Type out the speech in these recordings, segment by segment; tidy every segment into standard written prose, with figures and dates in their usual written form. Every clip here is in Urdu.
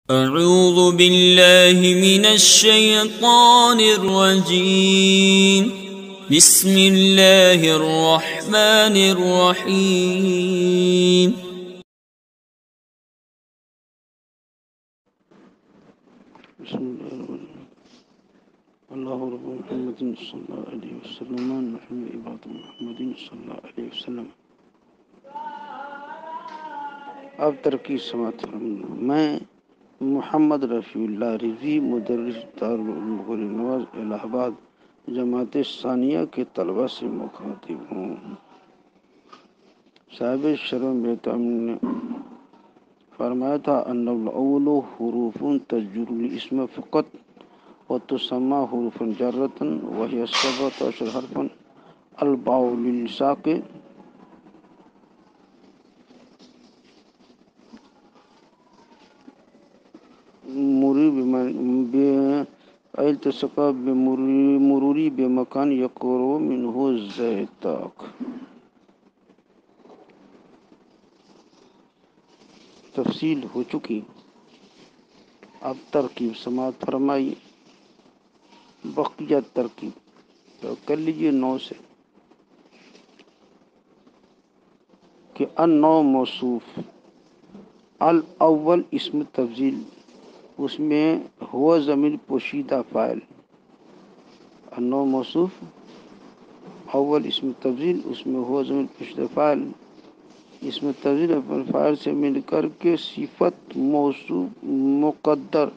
أعوذ بالله من الشيطان الرجيم. بسم الله الرحمن الرحيم. بسم الله الرحمن الرحيم. الله رب محمد صلى الله عليه وسلم نحن عباد محمد صلى الله عليه وسلم. اب ترقی سماعت فرمائیں. میں محمد رفیع اللہ رضوی مدرس دارالعلوم غوری نواز الہ آباد جماعت ثانیہ کے طلبہ سے مخاطب ہوں. صاحب شرم بیتام نے فرمایا تھا ان الاول حروف تجر الاسم فقط وتسمى حروف جرة وهي 17 حرفا الباء للساق التصق بمروری بمکان یقرو منه الزیتاق. تفصیل ہو چکی. اب ترکیب سماعت فرمائی. بقیہ ترکیب تو کر لیجئے 9 سے کہ النوع موصوف الاول اسم تفضیل، اس میں ہوا ضمیر پوشیدہ فاعل. النوع موصوف اول اسم تفضیل، اس میں ہوا ضمیر پوشیدہ فاعل. اسم تفضیل اپنے فاعل سے مل کر کے صفت موصوف مقدر،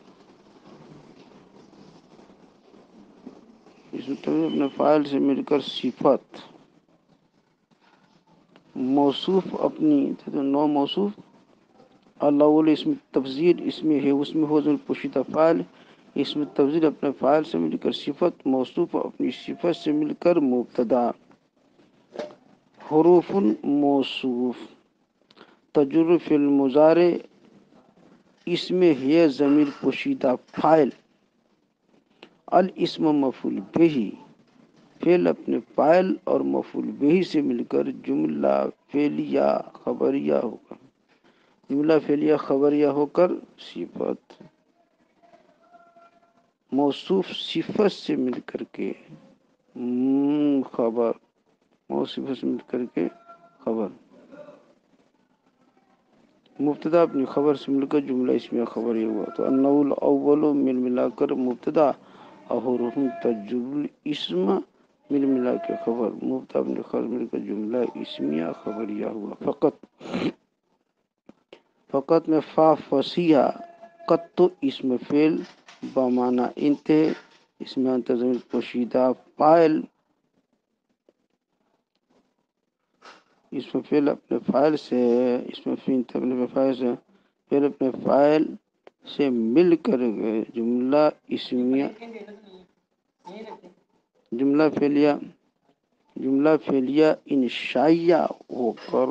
اسم تفضیل اپنے فاعل سے مل کر صفت موصوف اپنی نو موصوف الاول اسم تفضیل، اس میں ہو ضمیر پوشیدہ فاعل. اسم تفضیل اپنے فاعل سے مل کر صفت موصوف اپنی صفت سے مل کر مبتدا. حروف موصوف تجر فی المضارع، اس میں ہے ضمیر پوشیدہ فاعل. الاسم مفعول بہ، فعل اپنے فاعل اور مفعول بہ سے مل کر جملہ فعلیہ خبریہ ہوگا. جملہ فعلیہ خبریہ ہو کر صفت موصوف صفت سے مل کر کے خبر، موصوف سے مل کر کے خبر. مبتدا اپنی خبر سے مل کر جملہ اسمیہ خبریہ ہوا. تو النوع الاول مل ملا کر مبتدا اور حروف تجر الاسم مل ملا کے خبر. مبتدا اپنی خبر مل کر جملہ اسمیہ خبریہ ہوا. فقط میں فا فصیحہ قط اسم فعل بمعنی انتہے، اس میں انت ضمیر پوشیدہ فاعل. اس میں فعل اپنے فاعل سے، اس میں فعل اپنے فاعل سے مل کر جملہ اسمیہ جملہ فعلیہ انشائیہ ہو کر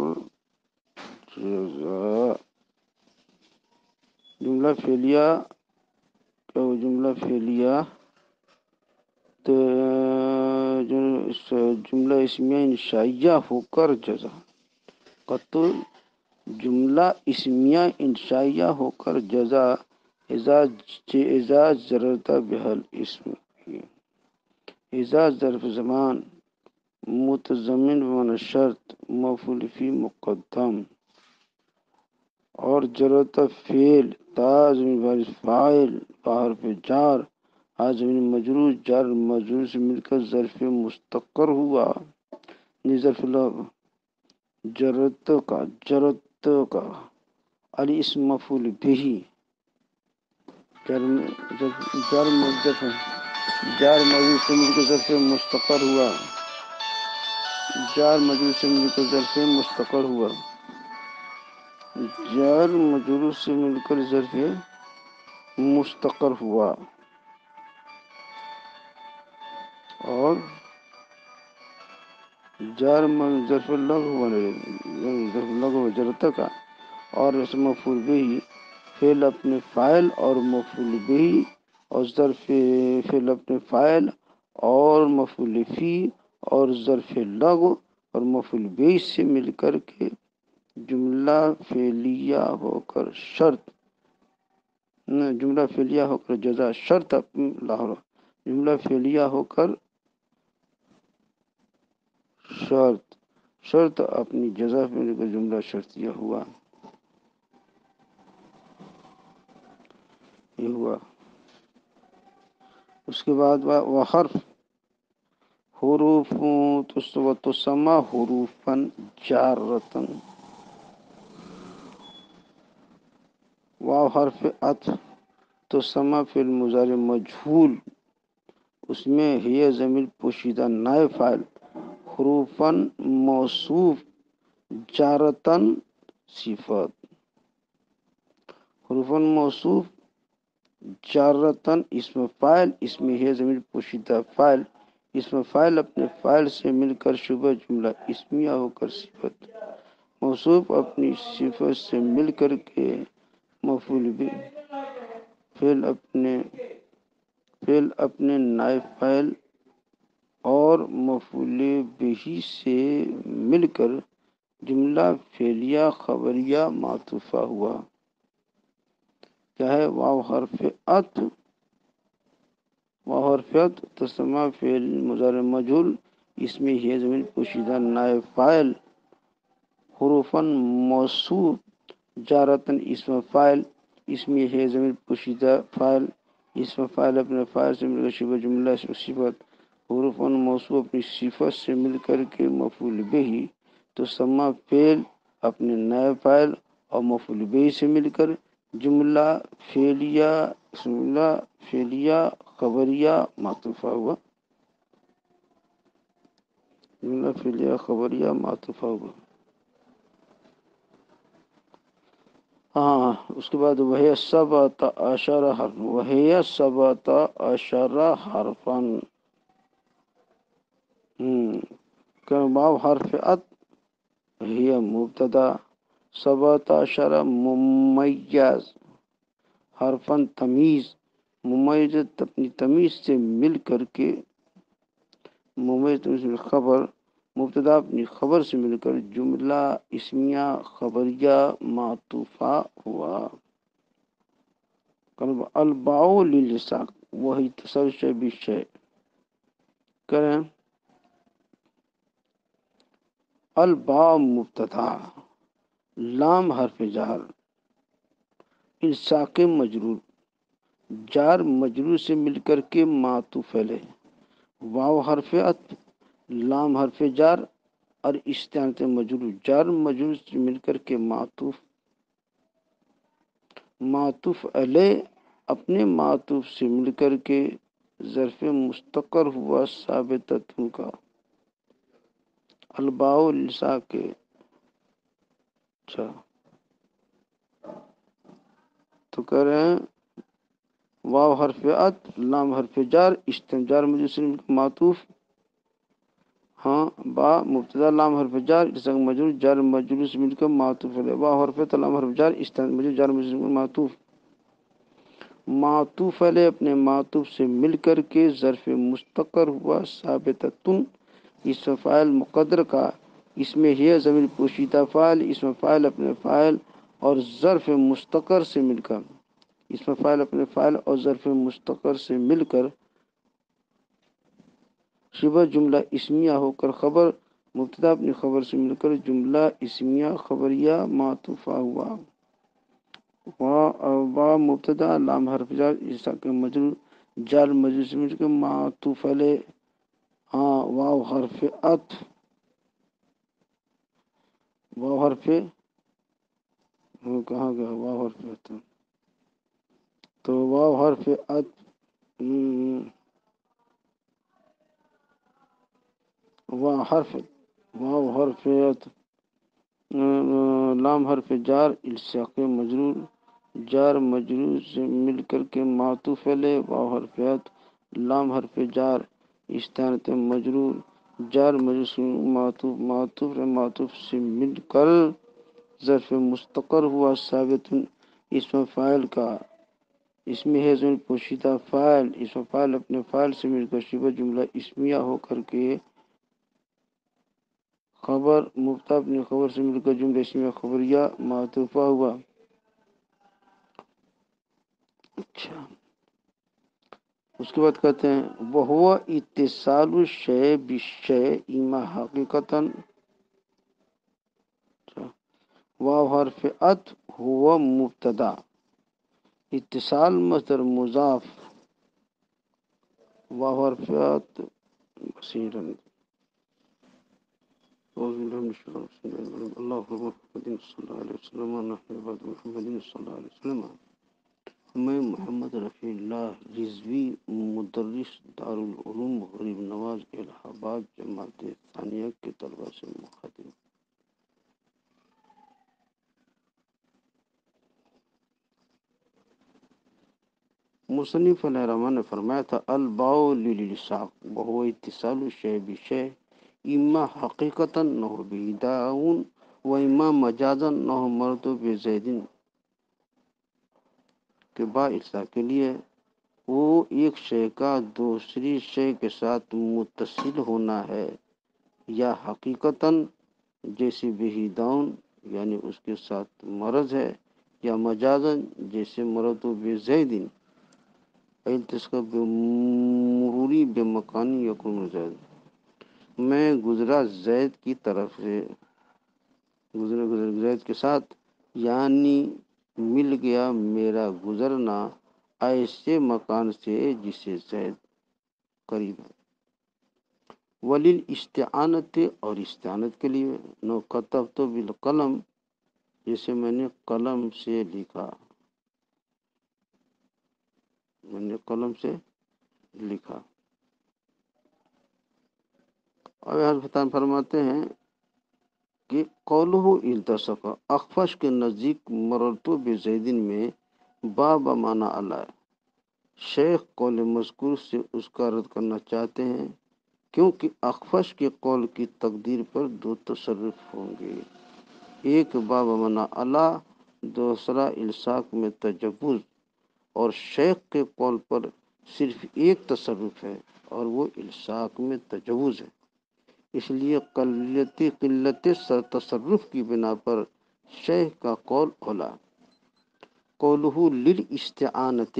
جملہ فعلیہ جملہ اسمیہ انشائیہ ہو کر جزا. قطع جملہ اسمیہ انشائیہ ہو کر جزا اذا جررت بها الاسم. اذا ظرف زمان متضمن بمعنی شرط مفعول فی مقدم، اور جررت فعل تا ضمیر فاعل بحرف جار زمین مجرور جار مجرور سے مل کر ظرف مستقر ہوا. ظرف لغو جرت کا الاسم مفعول بہ جار مجرور سے مل کر ظرف مستقر ہوا. جار مجرور سے مل کر ظرف مستقر ہوا. جار مجرور سے مل کر ظرف مستقر ہوا. اور جار ظرف لغو جرت کا اور اسم مفعول بہ فعل اپنے فاعل اور مفعول بہ اور ظرف فعل اپنے فاعل اور مفعول فی اور ظرف لغو اور مفعول بہ سے مل کر کے جملہ فعلیہ ہو کر شرط جملہ فعلیہ ہو کر جزا شرط لاہور، جملہ فعلیہ ہو کر شرط اپنی جزا پہ مل کر جملہ شرطیہ ہوا، یہ ہوا۔ اس کے بعد وہ حروف تسمى حروفا جارة، واو حرف عطف تسمى فعل مضارع مجهول، اس میں ہی ضمیر پوشیدہ نائب فاعل، حروفاً موصوف جارتاً صفت، حروفاً موصوف جارتاً اسم فاعل، اس میں ہے ضمیر پوشیدہ فاعل، اسم فاعل اپنے فاعل سے مل کر شبہ جملہ اسمیہ ہو کر صفت، موصوف اپنی صفت سے مل کر کے مفعول بھی، فعل اپنے نائب فاعل اور مفعول بہ سے مل کر جملہ فعلیہ خبریہ معطوفہ ہوا، کیا ہے؟ واو حرف عطف، واو حرف عطف تسمى فعل مضارع مجهول، اس میں ہے ضمیر پوشیدہ نائب فاعل، حروفاً موصوف جارتاً اسم فاعل، اس میں ہے ضمیر پوشیدہ فاعل، اسم فاعل اپنے فاعل سے مل کر شبہ جملہ صفت، حروفاً موصوف اپنی صفت سے مل کر کے مفعول بہ، تسمى فعل اپنے نائب فاعل اور مفعول بہ سے مل کر جملہ فعلیہ خبریہ معطوفہ ہوا، جملہ فعلیہ خبریہ معطوفہ ہوا۔ ہاں، اس کے بعد وہی سبعۃ عشر حرف، وہی سبعۃ عشر حرفاً، واو حرف عطف ہی مبتدا، سبعۃ عشر ممیز، حرفاً تمیز، ممیز اپنی تمیز سے مل کر کے، ممیز تمیز میں خبر، مبتدا اپنی خبر سے مل کر جملہ اسمیہ خبریہ معطوفہ ہوا۔ الباء للالتصاق، وہی اتصال شے بشے کریں، الباء مبتدا، لام حرف جار، الصاق مجرور، جار مجرور سے مل کر کے معطوف ہے، واو حرف عطف، لام حرف جار اور استعانت مجرور، جار مجرور سے مل کر کے معطوف علیہ اپنے معطوف سے مل کر کے ظرف مستقر ہوا ثابتۃ کا، الباء للالتصاق، اچھا تو کہہ رہے ہیں واو حرف عطف، لام حرف جار، جار مجرور سے معطوف، ہاں با مبتدا لام حرف جار التصاق مجرور، جار مجرور سے مل کر معطوف ہے، واو حرف عطف لام حرف جار استعانت مجرور، جار مجرور سے مل کر معطوف علیہ اپنے معطوف سے مل کر کے ظرف مستقر ہوا ثابتۃ، اسم فاعل مقدر کا، اس میں ہے ضمیر پوشیدہ فاعل، اسم فاعل اپنے فاعل اور ظرف مستقر سے مل کر، اسم فاعل اپنے فاعل اور ظرف مستقر سے مل کر شبہ جملہ اسمیہ ہو کر خبر، مبتدا اپنی خبر سے مل کر جملہ اسمیہ خبریہ معطوفہ ہوا، واو مبتدا لام حرف جار التصاق مجرور، جار مجرور سے مل کر معطوف علیہ، ہاں واو حرف عطف، واو حرف کہاں گیا واو حرف عطف، تو واو حرف عطف، واو حرف عطف، لام حرف جار التصاق مجرور، جار مجرور سے مل کر کے معطوف علیہ، واو حرف عطف، لام حرف جار استعانت مجرور، جار مجرور سے معطوف سے مل کر ظرف مستقر ہوا ثابت، اسم فاعل کا، اس میں ہے ضمیر پوشیدہ فاعل، اسم فاعل اپنے فاعل سے مل کر شبہ جملہ اسمیہ ہو کر کے خبر، مبتدا اپنی خبر سے مل کر جملہ اسمیہ خبریہ معطوفہ ہوا، اچھا، اس کے بعد کہتے ہیں وہو اتصال الشے بالشے اما حقیقتاً، واو حرف عطف ہوا مبتدا، اتصال مصدر مضاف، واو حرف عطف بصیرا، اللہ محمد صلی اللہ علیہ وسلم، نحن عباد محمد صلی اللہ علیہ وسلم۔ میں محمد رفیع اللہ رضوی، مدرس دارالعلوم غریب نواز الہ آباد جماعت ثانیہ کے طلباء سے مخاطب۔ مصنف علیہ الرحمٰن نے فرمایا تھا الباء للالصاق وهو اتصال الشيء بالشيء اما حقیقتاً نحو بداؤن و اما مجازاً نحو مرت بزید، کے با الصاق کے لیے وہ ایک شے کا دوسری شے کے ساتھ متصل ہونا ہے، یا حقیقتاً جیسے بہداؤن یعنی اس کے ساتھ مرض ہے، یا مجازاً جیسے مرت بزید التصق بمروری بمکانی یکون زید، میں گزرا زید کی طرف سے، گزر زید کے ساتھ، یعنی مل گیا میرا گزرنا ایسے مکان سے جسے زید قریب ہے۔ ولیل استعانت اور استعانت کے لیے نو کتبت بالقلم جیسے میں نے قلم سے لکھا، میں نے قلم سے لکھا۔ اور حضرت فرماتے ہیں کہ قولہ التصق اخفش کے نزدیک مررتو بزیدن میں با بمعنی اللہ، شیخ قول مذکور سے اس کا رد کرنا چاہتے ہیں کیونکہ اخفش کے قول کی تقدیر پر دو تصرف ہوں گے، ایک با بمعنی اللہ، دوسرا الصاق میں تجوز، اور شیخ کے قول پر صرف ایک تصرف ہے اور وہ الصاق میں تجوز ہے، اس لیے قلت تصرف کی بنا پر شیخ کا قول اولا۔ قولہ للاستعانت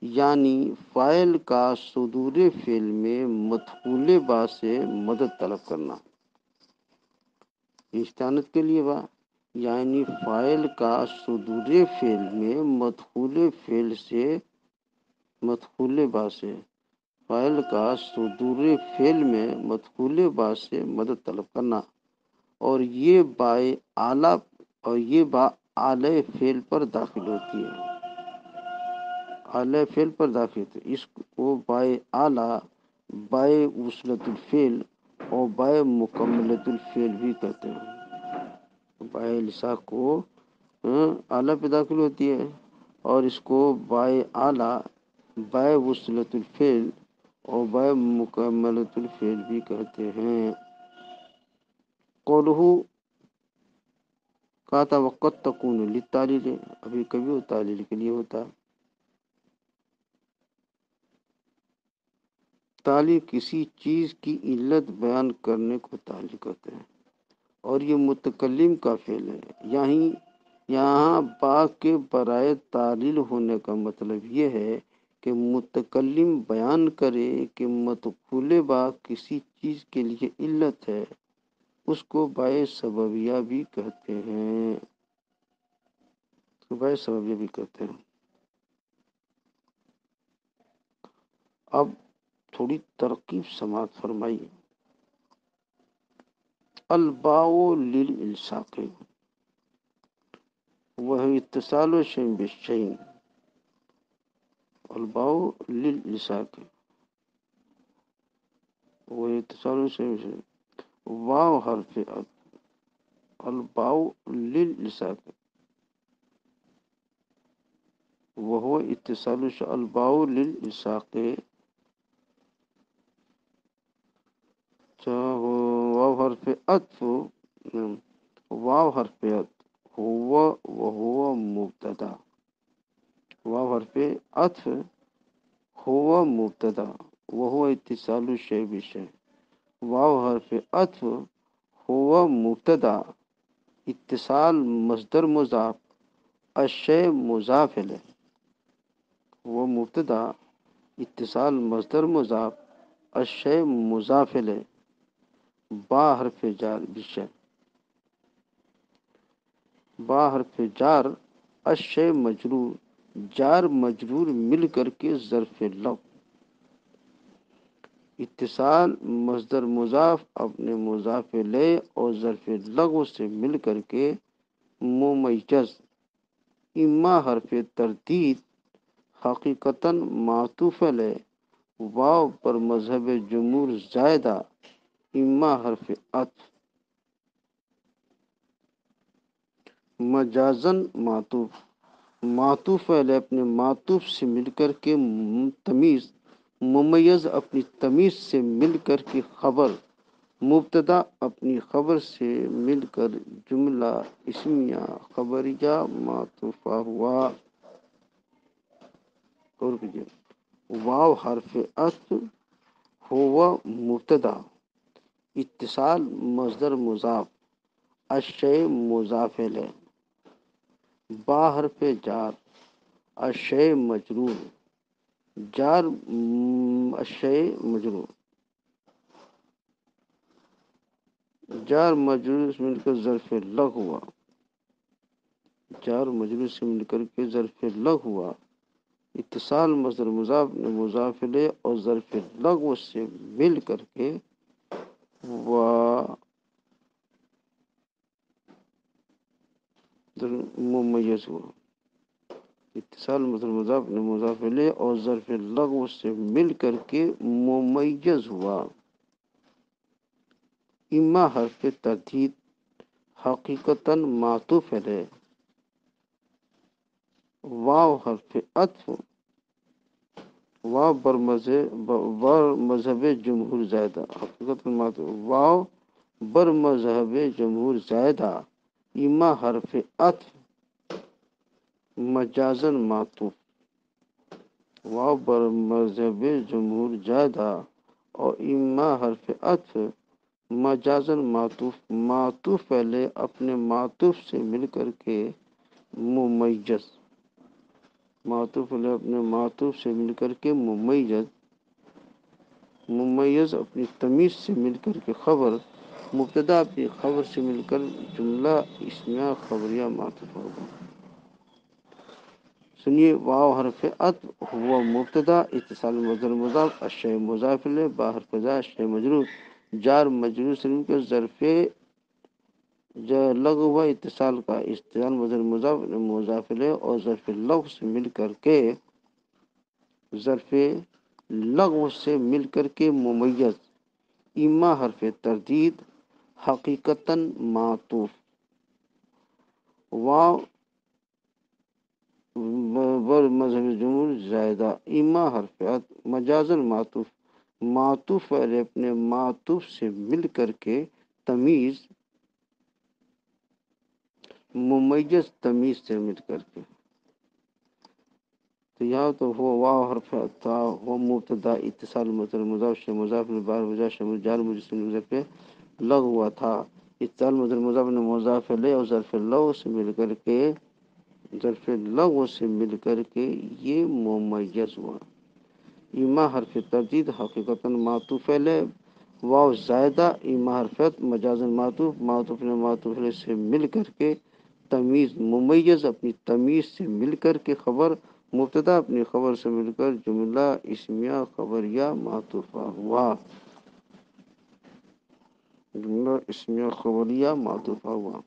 یعنی فاعل کا صدور فعل میں مدخول با سے مدد طلب کرنا، استعانت کے لیے با یعنی فاعل کا صدور فعل میں مدخول فعل سے، مدخول با سے، فاعل کا صدور فعل میں مدخول با سے مدد طلب کرنا، اور یہ بائے اعلیٰ، اور یہ با اعلی فعل پر داخل ہوتی ہے، اعلی فعل پر داخل ہوتی ہے، اس کو بائے اعلیٰ، بائے وصلت الفعل اور بائے مکملت الفعل بھی کہتے ہیں۔ بائے الصاق کو اعلیٰ پہ داخل ہوتی ہے اور اس کو بائے اعلیٰ، بائے وصلت الفعل اور بائے مکملت الفعل بھی کہتے ہیں۔ قولہ کہا تھا وقت تکون للتعلیل، ابھی کبھی وہ تعلیل کے لیے ہوتا ہے۔ تعلیل کسی چیز کی علت بیان کرنے کو تعلیل کہتے ہیں، اور یہ متکلم کا فعل ہے، یہاں با کے برائے تعلیل ہونے کا مطلب یہ ہے کہ متکلم بیان کرے کہ مدخول با کسی چیز کے لیے علت ہے، اس کو بائے سببیہ بھی کہتے ہیں، اس کو بائے سببیہ بھی کہتے ہیں۔ اب تھوڑی ترکیب سماعت فرمائیے۔ الباء للالصاق وہ اتصال شیء بالشیء، الباء للالصاق وہ اتصال شیء بالشیء، واو حرف عطف، الباء للالصاق وهو اتصال شیء، الباء للالصاق واو حرف عطف، واو حرف عطف ہوا وہو مبتدا، واو حرف عطف ہوا مبتدا وہو اتصال الشیء بالشیء، واو حرف عطف ہوا مبتدا اتصال مصدر مضاف، الشیء مضاف الیہ، وہ مبتدا، اتصال مصدر مضاف، الشے مضاف الیہ، با حرف جار بشے، با حرف جار، الشے مجرور، جار مجرور مل کر کے ظرف لغو، اتصال مصدر مضاف اپنے مضاف الیہ اور ظرف لغو سے مل کر کے ممیز، اما حرف تردید حقیقتاً معطوف علیہ، واو پر مذہب جمہور زائدہ، اما حرف عطف، مجازن معطوف، معطوف علیہ اپنے معطوف سے مل کر کے تمیز، ممیز اپنی تمیز سے مل کر کے خبر، مبتدا اپنی خبر سے مل کر جملہ اسمیہ خبریہ معطوفہ ہوا۔ اور کیجئے، واو حرف عطف، ہوا مبتدا، اتصال مصدر مضاف، الشے مضاف الیہ، با حرف جار، الشے مجرور، جار الشے مجرور، جار مجرور سے مل کر ظرف لغو ہوا، جار مجرور سے مل کر کے ظرف لغو ہوا، اتصال مصدر مضاف مضاف الیہ اور ظرف لغو سے مل کر کے ممیز ہوا، اتصال مصدر مضاف مضاف الیہ اور ظرف لغو سے مل کر کے ممیز ہوا، اما حرف تردید حقیقتاً معطوف علیہ، واو حرف عطف، واو بر مذہب جمہور زائدہ، حقیقتاً معطوف، واو بر مذہب جمہور زائدہ، اما حرف عطف مجازن معطوف، واو بر مذہب جمہور زائدہ اور اما حرف عطف مجازن معطوف، معطوف علیہ اپنے معطوف سے مل کر کے ممیز، معطوف علیہ اپنے معطوف سے مل کر کے ممیز، ممیز اپنی تمیز سے مل کر کے خبر، مبتدا اپنی خبر سے مل کر جملہ اسمیہ خبریہ معطوف ہوگا۔ سنیے، واو حرف عطف، ہوا مبتدا، اتصال مصدر مضاف، الشے مضاف الیہ، با حرف جار، الشے مجرور، جار مجرور سے مل کر ظرف لغو ہوا، اتصال کا اتصال مصدر مضاف مضاف الیہ اور ظرف لغو سے مل کر کے، ظرف لغو سے مل کر کے ممیز، اما حرف تردید حقیقتاً معطوف، واو بر مذہب جمہور زائدہ، اما حرف عطف مجازن معطوف، معطوف علیہ اپنے معطوف سے مل کر کے تمیز، ممیز تمیز سے مل کر کے، تو یہاں تو ہوا واو حرف تھا، وہ مبتدا، اتصال مصدر مضاف، شے مضاف بار وجہ شمول جار مجرور پہ لغ ہوا تھا، اتصال مصدر مضاف مضاف الیہ اور ظرف لغو سے مل کر کے، ظرف لغو سے مل کر کے یہ ممیز ہوا، اما حرف تردید حقیقتاً معطوف علیہ، واو زائدہ، اما حرف مجازن معطوف، معطوف نے معطوف علیہ سے مل کر کے تمیز، ممیز اپنی تمیز سے مل کر کے خبر، مبتدا اپنی خبر سے مل کر جملہ اسمیہ خبریہ معطوفہ ہوا، جملہ اسمیہ خبریہ معطوفہ ہوا۔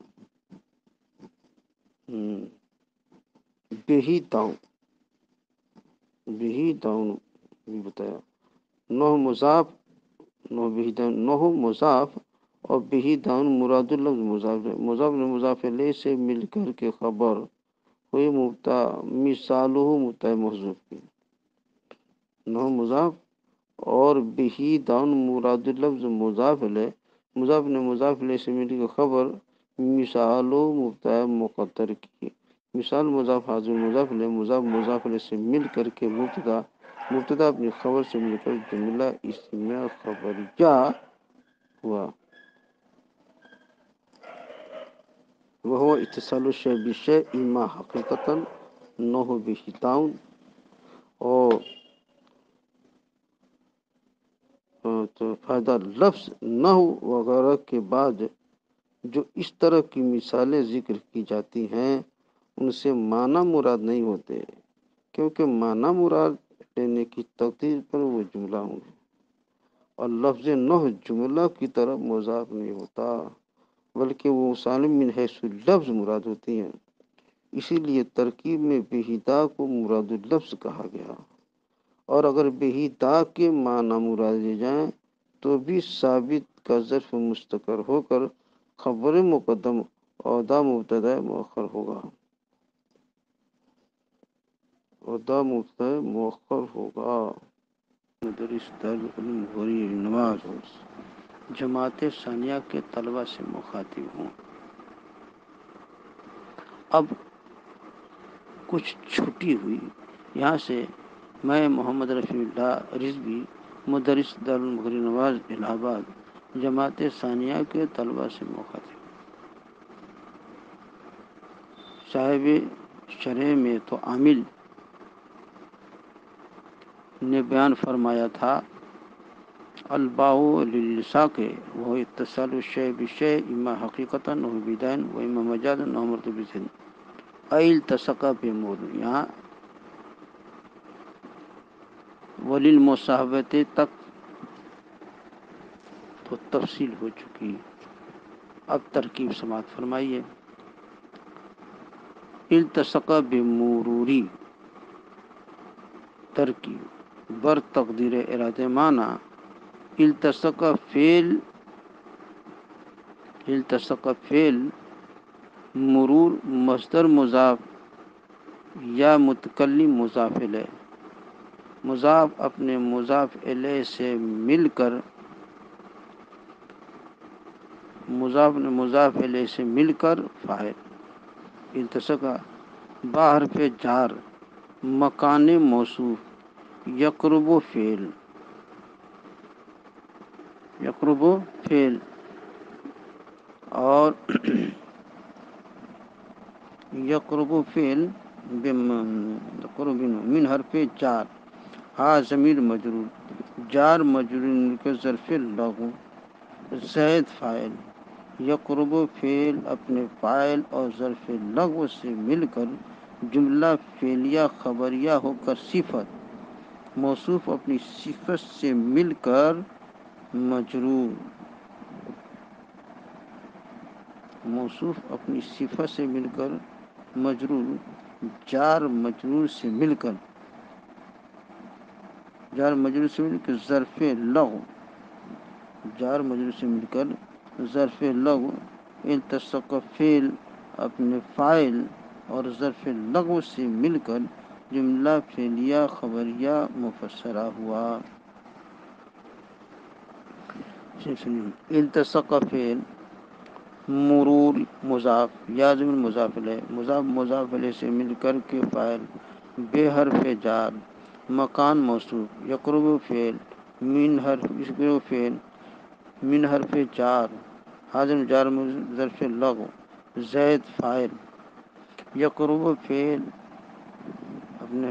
بہی داؤں، بہی داؤں بھی بتایا، نوح مضاف، نوح مضاف اور بہی داؤن مراد اللفظ مضاف، مضاف مضاف الیہ سے مل کر کے خبر ہوئی مبتدا، مثالہ مبتدا محذوف کی، نوح مضاف اور بہی داؤن مراد اللفظ مضاف الیہ، مضاف مضاف الیہ سے مل کر خبر، مثالہ مبتدا مقدر کی، مثال مضاف حاضر مضاف الیہ، مضاف مضاف الیہ سے مل کر کے مبتدا، مبتدا اپنی خبر سے مل کر جملہ اسمیہ خبریہ ہوا، وہ اتصال الشیء بالشیء اما حقیقتاً نوح بہ داؤن اور تو فائدہ لفظ نہ ہو وغیرہ کے بعد جو اس طرح کی مثالیں ذکر کی جاتی ہیں ان سے معنی مراد نہیں ہوتے، کیونکہ معنی مراد لینے کی تقدیر پر وہ جملہ ہوں گے، اور لفظ نہ جملہ کی طرف مضاف نہیں ہوتا بلکہ وہ سالم من حیث لفظ مراد ہوتی ہیں۔ اسی لیے ترکیب میں بہدا کو مراد اللفظ کہا گیا، اور اگر بہدا کے معنی مراد لے جائیں تو بھی ثابت کا ظرف مستقر ہو کر خبر مقدم اور دا مبتدا مؤخر ہوگا، مدرس دارالعلوم غوری نواز جماعت ثانیہ کے طلبہ سے مخاطب ہوں۔ اب کچھ چھٹی ہوئی یہاں سے میں محمد رفیع اللہ رضوی مدرس دارالعلوم غوری نواز الہ آباد جماعت ثانیہ کے طلبہ سے مخاطب۔ صاحب شرح میں تو عامل نے بیان فرمایا تھا الباء للساق وہ اتصال الشیء بالشیء اما حقیقتاً و بداً و اما مجازاً و مرتبطاً التصق بمور، یہاں وللمصاحبت تک تو تفصیل ہو چکی، اب ترکیب سماعت فرمائیے۔ التصق بمروری ترکیب بر تقدیر ارادہ معنی التصق فعل مرور مصدر مضاف یا متکلم مضاف الیہ، مضاف اپنے مضاف الیہ سے مل کر فاعل۔ التصق با حرف جار مکان موصوف یقرب فعل اور یقرب فعل من حرف جار ہا ضمیر مجرور جار مجرور کے ظرف لغو زید فاعل یقرب فعل اپنے فاعل اور ظرف لغو سے مل کر جملہ فعلیہ خبریہ ہو کر صفت موصوف اپنی صفت سے مل کر مجرور جار مجرور سے مل کر ظرف لغو التصق فعل اپنے فاعل اور ظرف لغو سے مل کر جملہ فعلیہ خبریہ مفسرہ ہوا۔ التصق فعل مرور مضاف یا ضمیر مضاف الیہ مضاف الیہ سے مل کر کے فاعل بے حرف جار مکان موصوف یقرب فعل من حرف جار حاضر جار ظرف لغو زید فاعل یقرب فعل اپنے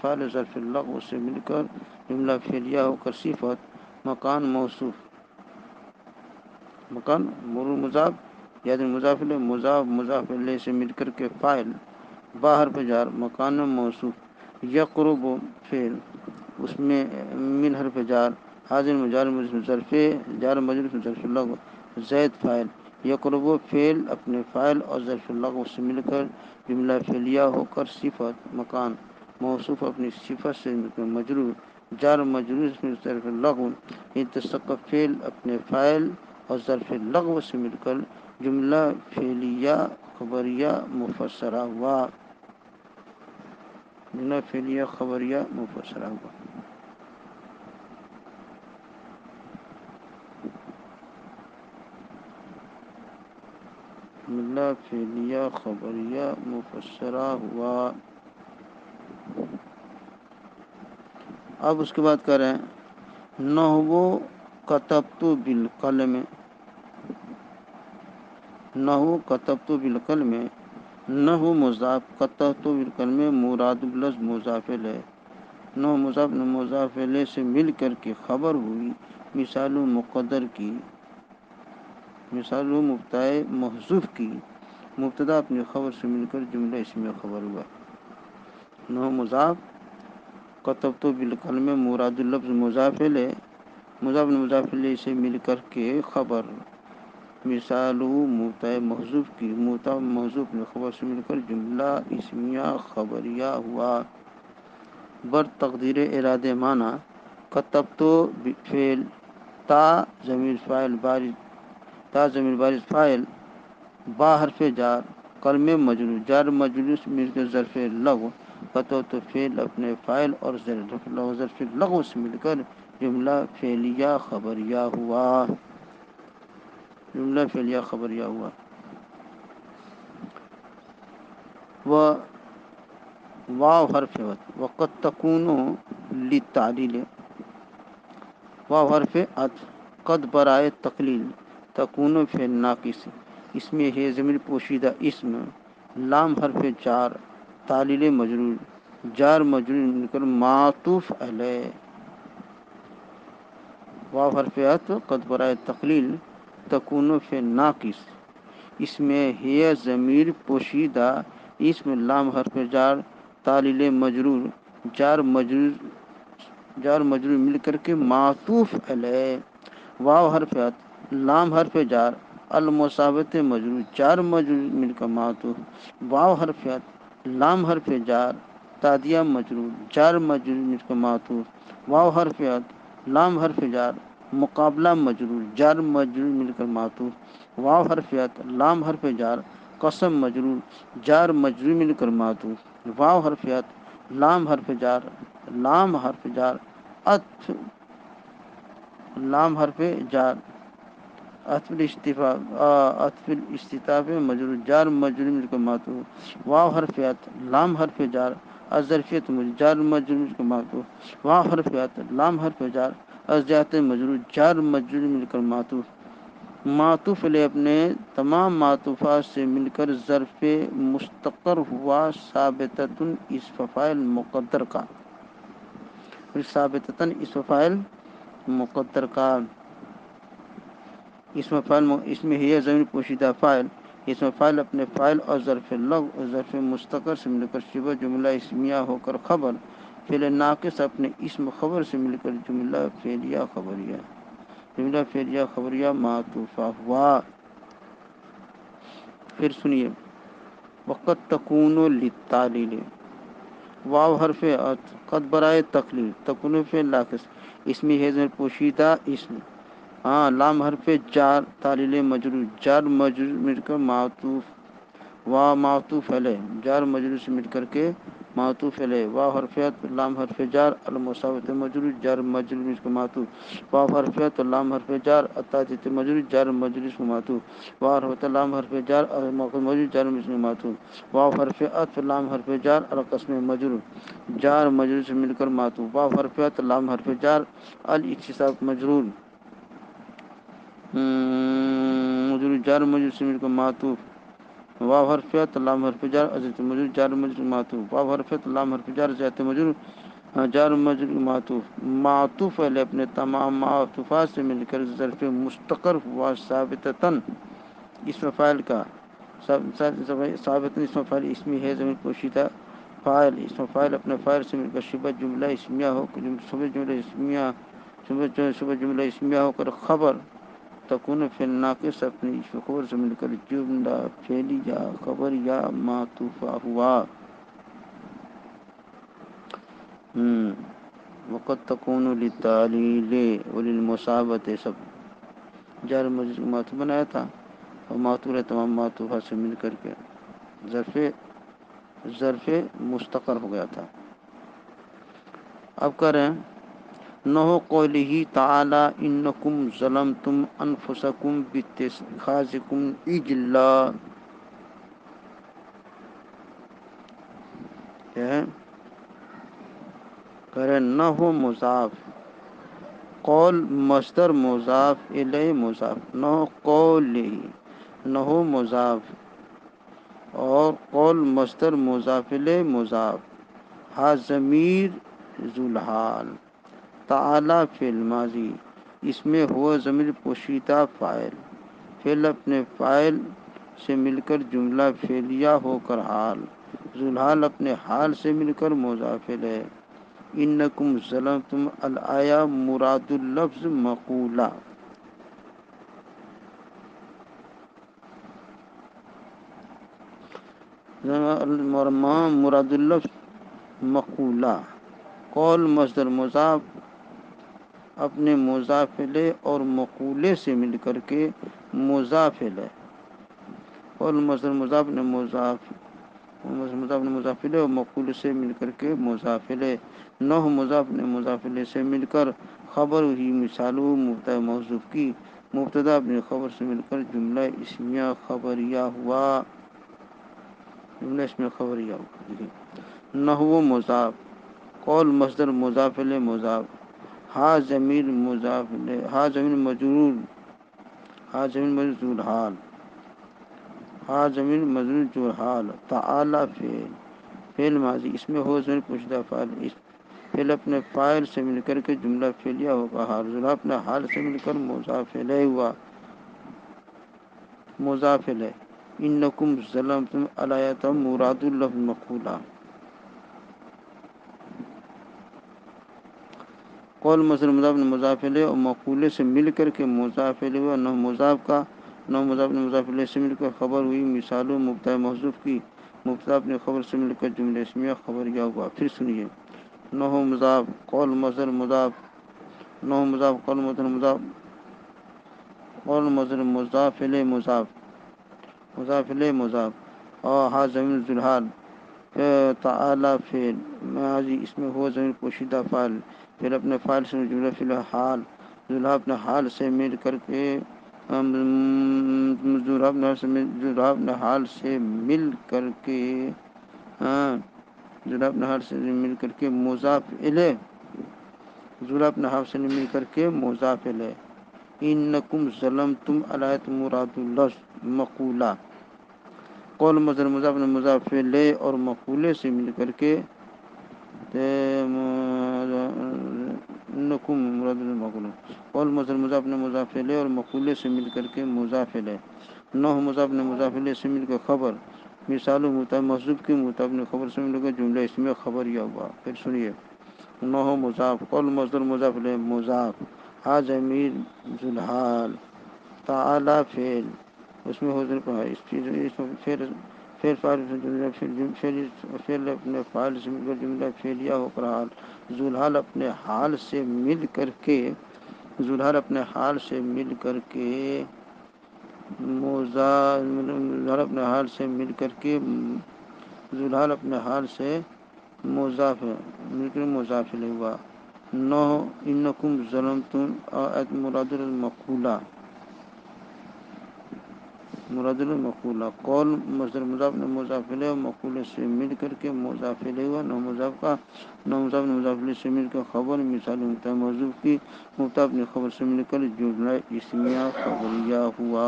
فاعل ظرف لغو سے مل کر جملہ فعلیہ ہو کر صفت مکان مرور مضاف یا مضاف الیہ سے مل کر کے فاعل با حرف جار مکان موصوف یقرب فعل اس میں من حرف جار حاضر جار مجرور ظرف لغو زید فاعل یقرب فعل اپنے فاعل اور ظرف لغو سے مل کر جملہ فعلیہ ہو کر صفت مکان موصوف اپنی صفت سے مجرور جار مجرور ظرف لغو التصق فعل اپنے فاعل اور ظرف لغو سے مل کر جملہ فعلیہ خبریہ مفسرہ ہوا۔ جملہ فعلیہ خبریہ مفسرہ ہوا۔ اب اس کے بعد کہہ رہے ہیں نحو کتبت بالقلم نہ ہو مضاف قطع تو بالکلمے مراد بلفظ مضافل ہے، نہ مضاف نہ مضافلے سے مل کر کے خبر ہوئی، مثال مقدر کی، مثال مبتدأ محذوف کی، مبتدا اپنی خبر سے مل کر جملہ اسمیہ خبر ہوا۔ نہ مضاف قطع تو بالکلمے مراد لفظ مضافل ہے، مضاف مضافلے سے مل کر کے خبر، مثال مبتدأ محذوف کی، مبتدأ محذوف نے خبر سے مل کر جملہ اسمیہ خبریہ ہوا۔ بر تقدیر ارادہ معنی کتبت فعل، تا ضمیر فاعل بارز، تا ضمیر بارز فاعل، با حرف جار، کلمہ مجرور، جار مجرور سے مل کر ظرف لغو، کتبت فعل اپنے فاعل اور ظرف لغو سے مل کر جملہ فعلیہ خبریہ ہوا، جملہ فعلیہ خبریہ ہوا۔ واو حرف عطف، وقد تکون للتعلیل، واو حرف عطف، قد برائے تقلیل، تکون فعل ناقص، اس میں ہے ضمیر پوشیدہ اسم، لام حرف جار، تعلیل مجرور، جار مجرور مل کر معطوف علیہ، واو حرف عطف قد برائے تقلیل، تکون فعل ناقص، اس میں ہے ضمیر پوشیدہ اسم، لام حرف جار، تعلیل مجرور، جار مجرور مل کر کے معطوف علیہ، واو حرف عطف، لام حرف جار، المصابت مجرور، جار مجرور مل کر معطوف، واو حرف عطف، لام حرف جار، تادیہ مجرور، جار مجرور مل کر معطوف، واو حرف عطف، لام حرف جار، مقابلہ مجرور، جار مجرور مل کر معطوف، واو حرف عطف، لام حرف جار، قسم مجرور، جار مجرور مل کر معطوف، واو حرف عطف، لام حرف جار، لام حرف جار، عطف، لام حرف جار، عطف الاستطاف مجرور، جار مجرور مل کر معطوف، واو حرف عطف، لام حرف جار، الظرفیت مجرور، جار مجرور مل کر معطوف، واو حرف عطف، لام حرف جار، الزیات مجرور، جار مجرور مل کر معطوف، معطوف علیہ اپنے تمام معطوفات سے مل کر ظرف مستقر ہوا، ثابتۃ اسم فاعل مقدر کا، ثابتۃ اسم فاعل مقدر کا، اسم فاعل، اس میں ہے ضمیر پوشیدہ فاعل، اسم فاعل اپنے فاعل اور ظرف لغو، ظرف مستقر سے مل کر شبہ جملہ اسمیہ ہو کر خبر، فعل ناقص اپنے اسم خبر سے مل کر جملہ فعلیہ خبریہ، جملہ فعلیہ خبریہ معطوفہ ہوا۔ پھر سنیے، وقد تکون للتعلیل، واو حرف عطف، قد برائے تقلیل، تکون فعل ناقص، اس میں ہے ضمیر پوشیدہ اسم، لام حرف جار، تعلیل مجرور، جار مجرور مل کر معطوف، وا معطوف علیہ، جار مجرور سے مل کر کے معطوف علیہ، واو حرف عطف، لام حرف جار، المصابت مجرور، جار مجرور مل کر معطوف، واو حرف عطف، لام حرف جار، التاجت مجرور، جار مجرور سے معطوف، واو حرف لام حرف جار، مجرور، جار مجرور سے معطوف، واو حرف عطف، لام حرف جار، القسم مجرور، جار مجرور سے مل کر معطوف، واو حرف عطف، لام حرف جار، الاتصاب مجرور، مجرور، جار مجرور سے مل کر معطوف، واو حرف عطف، لام حرف جار، ازت مجرور، جار مجرور معطوف، واو حرف عطف، لام حرف جار، زیادت مجرور، جار مجرور معطوف، معطوف علیہ اپنے تمام معطوفات سے مل کر ظرف مستقر ہوا، ثابتۃ اسم فاعل کا، ثابت اسم فاعل اسمی ہے ضمیر پوشیدہ فاعل، اسم فاعل اپنے فاعل سے مل کر شبہ جملہ اسمیہ ہو کر شبہ جملہ اسمیہ ہو کر خبر، تکون فعل ناقص اپنی اسم خبر سے مل کر جملہ فعلیہ خبریہ معطوفہ ہوا۔ وقد تکون للتعلیل وللمصابت، سب جار مجرور معطوف بنایا تھا اور معطوف ہے تمام معطوفات سے مل کر کے ظرف مستقر ہو گیا تھا۔ اب کریں نحو قولہ تعالی انکم ظلمتم انفسکم باتخاذکم عجلا، کریں نحو مضاف، قول مصدر مضاف الیہ مضاف، نحو قولہ، نحو مضاف، اور قول مصدر مضاف الیہ مضاف، ہا ضمیر ذوالحال، تعالی فعل ماضی، اس میں ہوا ضمیر پوشیدہ فاعل، فعل اپنے فاعل سے مل کر جملہ فعلیہ ہو کر حال، ذوالحال اپنے حال سے مل کر مضاف الیہ، انکم ظلمتم الآیہ مراد اللفظ مقولہ، مراد اللفظ مقولہ، قول مصدر مضاف اپنے مضاف الیہ اور مقولے سے مل کر کے مضاف الیہ، قول مصدر مضاف نے مضاف الیہ اور مقولے سے مل کر کے مضاف الیہ، نحو مضاف نے مضاف الیہ سے مل کر خبر ہوئی مثال مبتدا موصوف کی، مبتدا اپنے خبر سے مل کر جملہ اسمیہ خبریہ ہوا، جملہ اسمیہ خبریہ ہوا، نحو مضاف، قول مصدر مضاف الیہ مضاف، ہا ضمیر مضاف الیہ، ہا ضمیر مجرور، ہا ضمیر مجرور ذوالحال، ہا ضمیر مجرور ذوالحال، تعالی فعل، فعل ماضی، اس میں ہو ضمیر پوشیدہ فاعل، اس فعل اپنے فاعل سے مل کر کے جملہ فعلیہ ہوگا حال، ذوالحال اپنے حال سے مل کر مضاف الیہ ہوا، مضاف الیہ، انکم ظلمتم الآیۃ مراد اللفظ مقولہ، قول مصدر مضاف نے مضاف الیہ اور مقولے سے مل کر کے مضاف الیہ ہوا، نحو مضاف کا، نحو مضاف نے مضاف الیہ سے مل کر خبر ہوئی مثال مبتدا محذوف کی، مبتدا اپنے خبر سے مل کر جملہ اسمیہ خبریہ ہوا، پھر سنیے، نحو مضاف، قول مصدر مضاف، نحو مضاف، قول مصدر مضاف، قول مصدر مضاف الیہ مضاف، مضاف الیہ مضاف، اور ہا ضمیر ذوالحال، تعالی فعل ماضی، اس میں ہو ضمیر پوشیدہ فاعل، پھر اپنے فاعل سے جملہ فی الحال، ذوالحال اپنے حال سے مل کر کے ذوالحال اپنے حال سے مل کر کے ذوالحال اپنے حال سے مل کر کے مضاف الیہ، ذوالحال اپنے حال سے مل کر کے مضاف الیہ، انکم ظلمتم الآیۃ مراد اللفظ مقولہ، قول مصدر مضاف نے مضاف الیہ اور مقولے سے مل کر کے انکم مراد المقولہ، قول مصدر مضاف نے مضاف الیہ اور مقولے سے مل کر کے مضاف الیہ، نحو مضاف نے مضاف الیہ سے مل کر خبر مثال مبتدا محذوف کی، مبتدا اپنے خبر سے مل کر جملہ اسمیہ خبریہ ہوا، پھر سنیے، نحو مضاف، قول مصدر مضاف الیہ مضاف، ہا ضمیر ذوالحال، تعالی فعل، اس میں حضور کا پھر فعل اپنے فاعل سے مل کر جملہ فعلیہ ہو کر حال، ذوالحال اپنے حال سے مل کر کے، ذوالحال اپنے حال سے مل کر کے ذوالحال اپنے حال سے مل کر کے ذوالحال اپنے حال سے مضاف مل کر مضاف الیہ ہوا، نحو انکم ظلمتم مراد المقولہ، مراد المقولہ، قول مصدر مضاف نے مضاف الیہ اور مقولے سے مل کر کے مضاف الیہ ہوا، نحو مضاف کا، نحو مضاف نے مضاف الیہ سے مل کر خبر مثال مبتدا محذوف کی، مبتدا اپنی خبر سے مل کر جملہ اسمیہ خبریہ ہوا،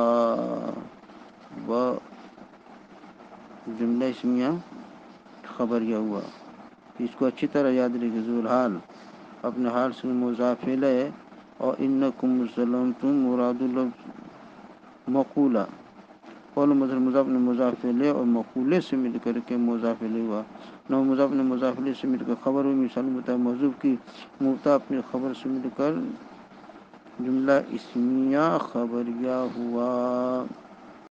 جملہ اسمیہ خبریہ ہوا، اس کو اچھی طرح یاد رکھیے، ذوالحال اپنے حال سے مضاف الیہ اور انکم ظلمتم مراد اللفظ مقولہ، قول مصدر مضاف نے مضاف الیہ اور مقولے سے مل کر کے مضاف الیہ ہوا، نحو مضاف نے مضاف الیہ سے مل کر خبر ہوئی مثال مبتدا محذوف کی، مبتدا اپنی خبر سے مل کر جملہ اسمیہ خبریہ ہوا،